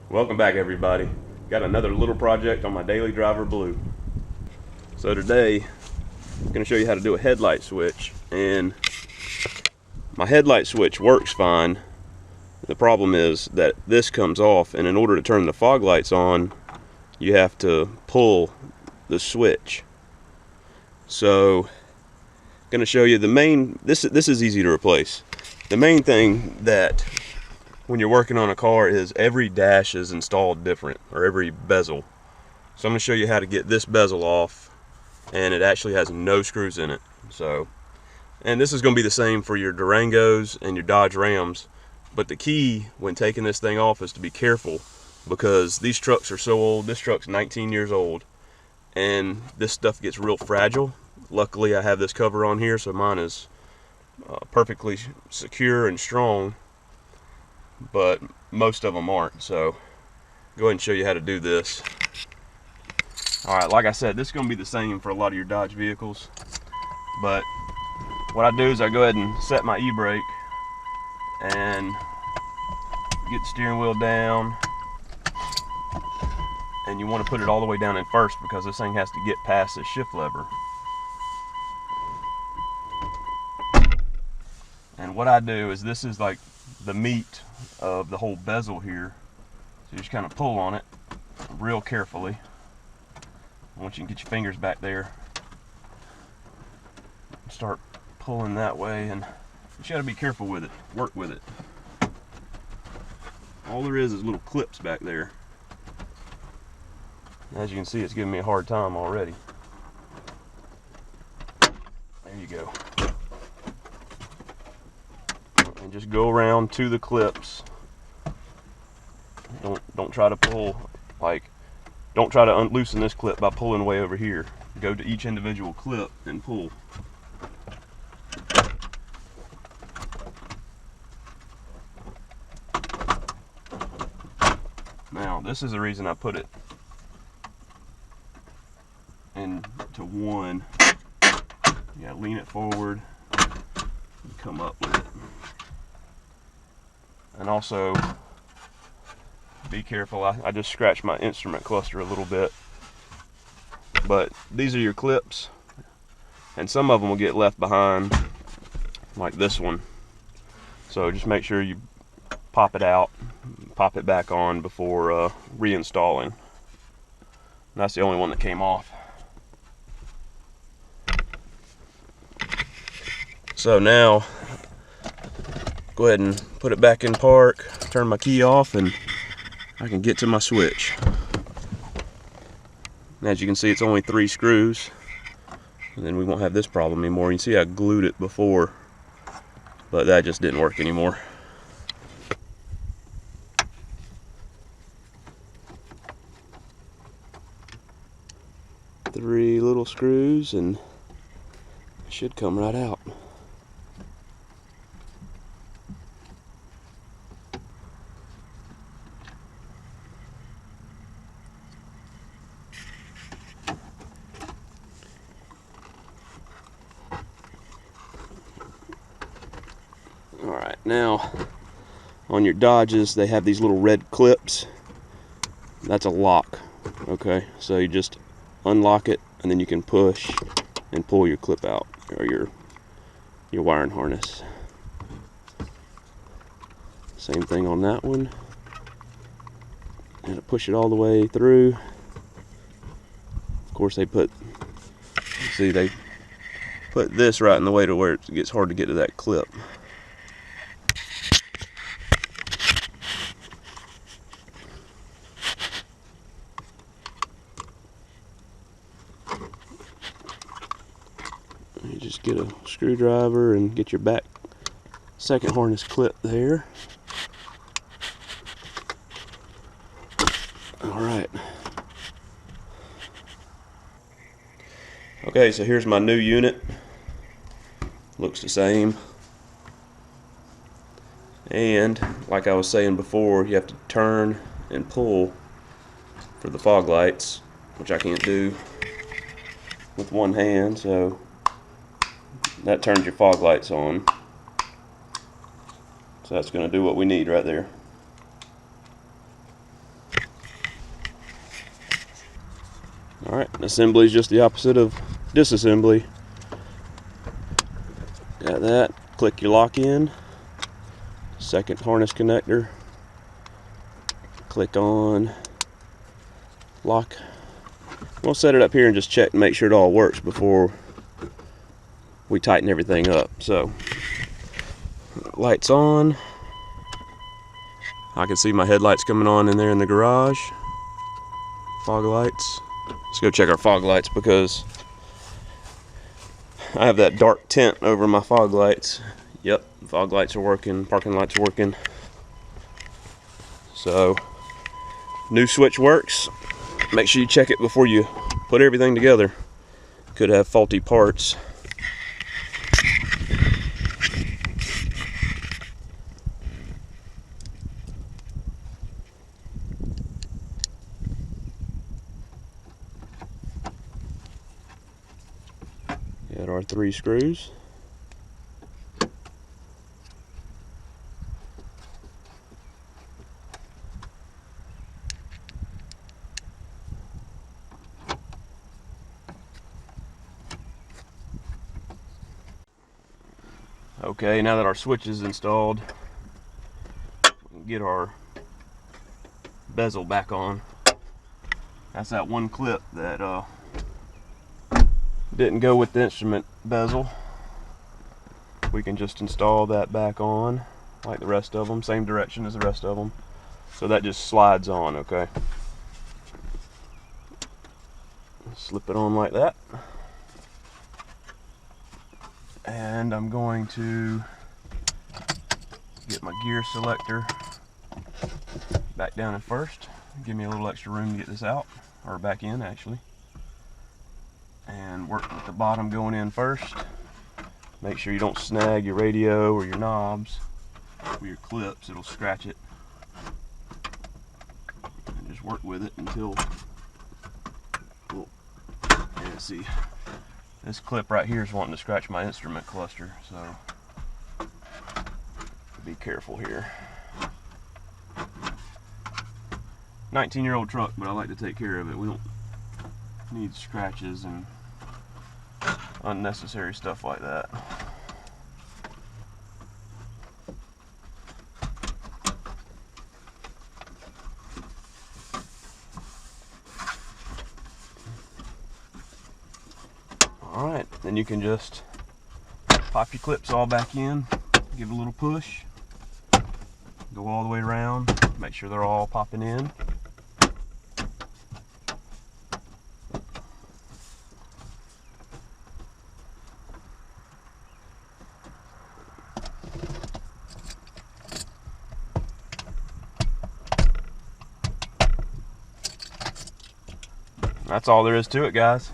Welcome back, everybody. Got another little project on my daily driver blue. So today I'm going to show you how to do a headlight switch, and my headlight switch works fine. The problem is that this comes off, and in order to turn the fog lights on you have to pull the switch. So I'm going to show you the main, this is easy to replace. The main thing that when you're working on a car is every dash is installed different, or every bezel. So I'm going to show you how to get this bezel off, and it actually has no screws in it. And this is going to be the same for your Durangos and your Dodge Rams, but the key when taking this thing off is to be careful, because these trucks are so old. This truck's 19 years old, and this stuff gets real fragile. Luckily I have this cover on here, so mine is perfectly secure and strong, but most of them aren't. So go ahead and show you how to do this. Alright, like I said, this is going to be the same for a lot of your Dodge vehicles, but what I do is I go ahead and set my e-brake and get the steering wheel down, and you want to put it all the way down in first because this thing has to get past the shift lever. And what I do is, this is like the meat of the whole bezel here, so you just kind of pull on it real carefully. Once you can get your fingers back there, start pulling that way, and you got to be careful with it, work with it. All there is little clips back there. As you can see, it's giving me a hard time already. There you go. And just go around to the clips. Don't try to pull, don't try to loosen this clip by pulling way over here. Go to each individual clip and pull. Now, this is the reason I put it into one. You gotta lean it forward and come up with it. And also, be careful. I just scratched my instrument cluster a little bit, but these are your clips, and some of them will get left behind, like this one. So just make sure you pop it out, pop it back on before reinstalling. And that's the only one that came off. So now, go ahead and put it back in park, turn my key off, and I can get to my switch. And as you can see, it's only 3 screws, and then we won't have this problem anymore. You can see I glued it before, but that just didn't work anymore. Three little screws, and it should come right out. Alright, now on your Dodges they have these little red clips. That's a lock. Okay, so you just unlock it, and then you can push and pull your clip out, or your wiring harness. Same thing on that one. And push it all the way through. Of course they put this right in the way to where it gets hard to get to that clip. You just get a screwdriver and get your back second harness clip there. Alright. Okay, so here's my new unit. Looks the same. And like I was saying before, you have to turn and pull for the fog lights, which I can't do with one hand, so that turns your fog lights on. So that's going to do what we need right there. Alright, assembly is just the opposite of disassembly. Got that. Click your lock in. Second harness connector. Click on lock. We'll set it up here and just check and make sure it all works before we tighten everything up. So, lights on. I can see my headlights coming on in there in the garage. Fog lights. Let's go check our fog lights because I have that dark tint over my fog lights. Yep, fog lights are working, parking lights are working. So, new switch works. Make sure you check it before you put everything together. Could have faulty parts. Got our 3 screws. Okay, now that our switch is installed, we can get our bezel back on. That's that one clip that didn't go with the instrument bezel. We can just install that back on like the rest of them, same direction as the rest of them. So that just slides on, okay? Slip it on like that. And I'm going to get my gear selector back down in first. Give me a little extra room to get this out, or back in actually. And work with the bottom going in first. Make sure you don't snag your radio or your knobs with your clips, it'll scratch it. And just work with it until, oh, yeah, see, this clip right here is wanting to scratch my instrument cluster, so be careful here. 19-year-old truck, but I like to take care of it. We don't need scratches and unnecessary stuff like that. Alright, then you can just pop your clips all back in, give it a little push, go all the way around, make sure they're all popping in. That's all there is to it, guys.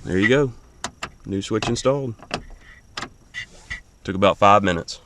There you go. New switch installed. Took about 5 minutes.